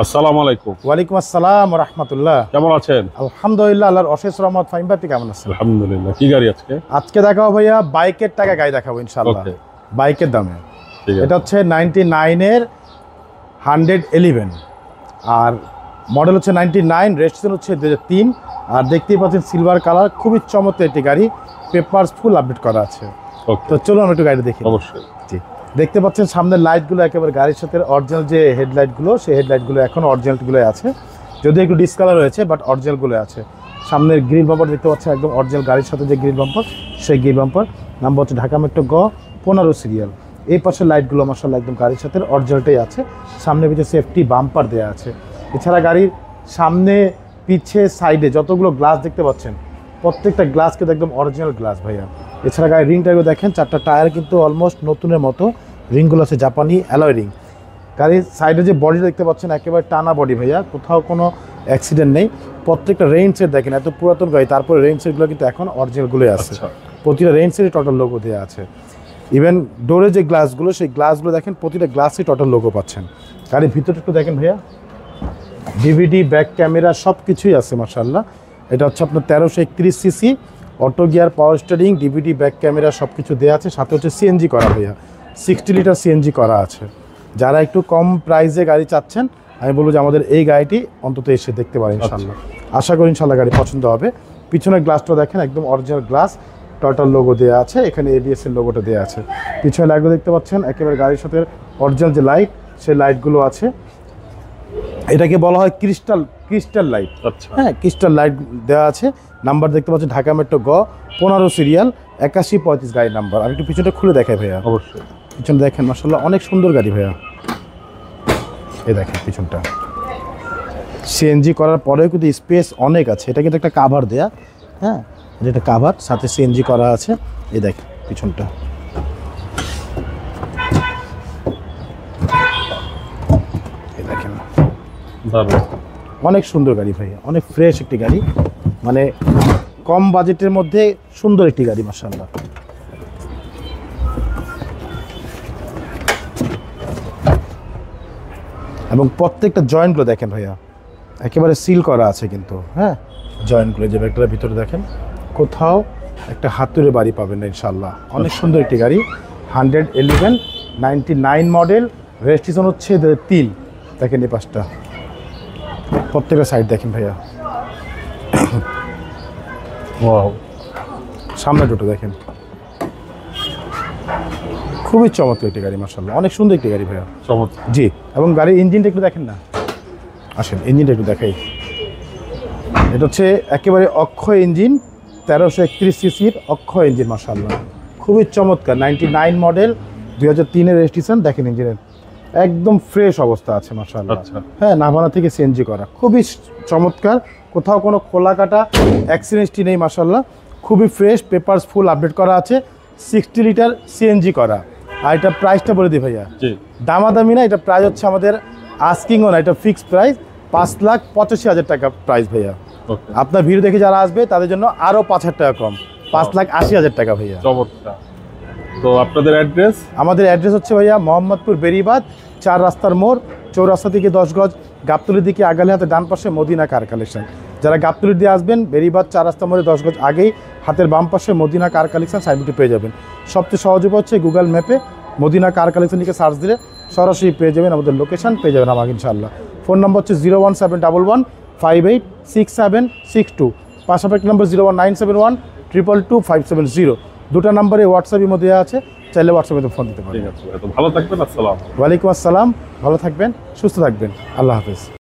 আসসালামু আলাইকুম। ওয়ালাইকুম আসসালাম ওয়া রাহমাতুল্লাহ। কেমন আছেন? আলহামদুলিল্লাহ, আল্লাহর অশেষ রহমত। ফাহিম ভাই, আপনি কেমন আছেন? আলহামদুলিল্লাহ। কি গাড়ি আজকে? আজকে দেখাবো ভাইয়া বাইকের টাকা গাড়ি দেখাবো ইনশাআল্লাহ। ওকে, বাইকের দামে ঠিক আছে। এটা হচ্ছে 99 এর 111 আর মডেল হচ্ছে 99, রেজিস্ট্রেশন হচ্ছে 2003। আর দেখতেই পাচ্ছেন সিলভার কালার, খুবই চমৎকার একটি গাড়ি, পেপারস ফুল আপডেট করা আছে। ওকে, তো চলুন আমরা একটু গাড়ি দেখি। অবশ্যই। জি, দেখতে পাচ্ছেন সামনের লাইটগুলো একেবারে গাড়ির সাথে অরিজিনাল যে হেডলাইটগুলো, সেই হেডলাইটগুলো এখন অরিজিনালগুলো আছে, যদিও একটু ডিসকালার হয়েছে, বাট অরিজিনালগুলো আছে। সামনের গ্রিল বাম্পার দেখতে পাচ্ছেন একদম অরিজিনাল গাড়ির সাথে যে গ্রিল বাম্পার, সেই গ্রিল বাম্পার। নাম্বার হচ্ছে ঢাকা মেট্রো গ 15 সিরিয়াল। এই পাশের লাইটগুলো মাশাআল্লাহ একদম গাড়ির সাথে অরিজিনালটাই আছে। সামনে পিছে সেফটি বাম্পার দেওয়া আছে। এছাড়া গাড়ির সামনে পিছে সাইডে যতগুলো গ্লাস দেখতে পাচ্ছেন, প্রত্যেকটা গ্লাস কিন্তু একদম অরিজিনাল গ্লাস ভাইয়া। এছাড়া গাড়ির রিংটাকে দেখেন, 4টা টায়ার কিন্তু অলমোস্ট নতুনের মতো, রিংগুলো আছে জাপানি অ্যালয় রিং। গাড়ির সাইডে যে বডি দেখতে পাচ্ছেন একেবারে টানা বডি ভাইয়া, কোথাও কোনো অ্যাক্সিডেন্ট নেই। প্রত্যেকটা রেইন সেট দেখেন, এত পুরাতন গাড়ি তারপরে রেইন সেটগুলো কিন্তু এখন অরিজিনালগুলোই আছে। প্রতিটা রেইন সেটে টোটাল লোগো দেওয়া আছে। ইভেন ডোরে যে গ্লাসগুলো, সেই গ্লাসগুলো দেখেন প্রতিটা গ্লাসে টোটাল লোগো পাচ্ছেন। গাড়ির ভিতরটা একটু দেখেন ভাইয়া, ডিভিডি, ব্যাক ক্যামেরা সব কিছুই আছে মাশাআল্লাহ। এটা হচ্ছে আপনার 1331 CC, auto gear, power steering, DVD, back camera সব কিছু দেওয়া আছে। সাথে হচ্ছে সিএনজি করা ভাইয়া, 60 লিটার সিএনজি করা আছে। যারা একটু কম প্রাইসে গাড়ি চাচ্ছেন, আমি বলবো যে আমাদের এই গাড়িটি অন্তত এসে দেখতে পারেন ইনশাআল্লাহ। আশা করি ইনশাআল্লাহ গাড়ি পছন্দ হবে। পিছনের গ্লাসটা দেখেন একদম অরিজিনাল গ্লাস, টোটাল লোগো দেওয়া আছে, এখানে এবিএস এর লোগোটা দেওয়া আছে। পিছনে লাইটগুলো দেখতে পাচ্ছেন একেবারে গাড়ির সাথে অরিজিনাল যে লাইট, সেই লাইটগুলো আছে। এটাকে বলা হয় ক্রিস্টাল লাইট। আচ্ছা, হ্যাঁ, ক্রিস্টাল লাইট দেওয়া আছে। নাম্বার দেখতে পাচ্ছেন ঢাকা মেট্রো গ 15 সিরিয়াল 8135 গাড়ির নাম্বার। আমি একটু পিছনটা খুলে দেখাই ভাইয়া। অবশ্যই। পিছনে দেখেন মাশাআল্লাহ অনেক সুন্দর গাড়ি ভাইয়া। এই দেখেন পিছনটা সিএনজি করার পরেও কিন্তু স্পেস অনেক আছে। এটা কিন্তু একটা কাভার দেয়া, হ্যাঁ, যেটা কাভার সাথে সিএনজি করা আছে। এই দেখেন পিছনটা, এই দেখেন দারুণ। অনেক সুন্দর গাড়ি ভাইয়া, অনেক ফ্রেশ একটি গাড়ি, মানে কম বাজেটের মধ্যে সুন্দর একটি গাড়ি মাশাআল্লাহ। এবং প্রত্যেকটা জয়েন্টগুলো দেখেন ভাইয়া, একেবারে সিল করা আছে কিন্তু, হ্যাঁ, জয়েন্টগুলো যে ব্যাগটার ভিতরে দেখেন, কোথাও একটা হাতুড়ে বাড়ি পাবেন না ইনশাআল্লাহ। অনেক সুন্দর একটি গাড়ি, 111 99 মডেল, রেজিস্ট্রেশন হচ্ছে 3। দেখেন এই পাশটা, প্রত্যেকটা সাইড দেখেন ভাইয়া। ওয়াও, সামনে দুটো দেখেন, খুবই চমৎকার একটি গাড়ি মাশাআল্লাহ, অনেক সুন্দর একটি গাড়ি ভাইয়া। চমৎকার। জি, এবং গাড়ির ইঞ্জিনটা একটু দেখেন না, আসেন ইঞ্জিনটা একটু দেখাই। এটা হচ্ছে একেবারে অক্ষয় ইঞ্জিন, 1331 সিসির অক্ষয় ইঞ্জিন মাশাআল্লাহ, খুবই চমৎকার। 99 মডেল, 2003 এর রেজিস্ট্রেশন। দেখেন ইঞ্জিনের একদম ফ্রেশ অবস্থা আছে মাশাআল্লাহ। আচ্ছা, হ্যাঁ, নাভানা থেকে সিএনজি করা, খুবই চমৎকার, কোথাও কোনো খোলা কাটা অ্যাক্সিডেন্টই নেই মাশাআল্লাহ, খুবই ফ্রেশ, পেপারস ফুল আপডেট করা আছে, 60 লিটার সিএনজি করা। আর এটা প্রাইসটা বলে দিই ভাইয়া, জি, দামাদামি না, এটা প্রাইস হচ্ছে আমাদের আস্কিংও না, এটা ফিক্সড প্রাইস 5,85,000 টাকা প্রাইস ভাইয়া। ওকে, আপনার ভিডিও দেখে যারা আসবে তাদের জন্য আরও 5,000 টাকা কম, 5,80,000 টাকা ভাইয়া। চমৎকার। তো আপনাদের অ্যাড্রেস? আমাদের অ্যাড্রেস হচ্ছে ভাইয়া মোহাম্মদপুর বেরিবাদ 4 রাস্তার মোড়, চৌরাস্তা থেকে 10 গজ, গাবতলির দিকে আগালে হাতে ডান পাশে মদিনা কার কালেকশন। যারা গাবতলির দিয়ে আসবেন, বেরিবাদ 4 রাস্তা মোড়ে 10 গজ আগেই হাতের বাম পাশে মদিনা কার কালেকশন সাইনবোর্ডটি পেয়ে যাবেন। সবচেয়ে সহজ উপায় হচ্ছে গুগল ম্যাপে মদিনা কার কালেকশন লিখে সার্চ দিলে সরাসরি পেয়ে যাবেন, আমাদের লোকেশন পেয়ে যাবেন আমাকে ইনশাআল্লাহ। ফোন নম্বর হচ্ছে 01711586762, পাশাপাশি নম্বর 01971222570। দুটো নাম্বারে হোয়াটসঅ্যাপের মধ্যে আছে, চাইলে হোয়াটসঅ্যাপে ফোন দিতে পারেন। ঠিক আছে, এত ভালো থাকবেন। আসসালাম। ওয়ালাইকুম আসসালাম, ভালো থাকবেন, সুস্থ থাকবেন, আল্লাহ হাফেজ।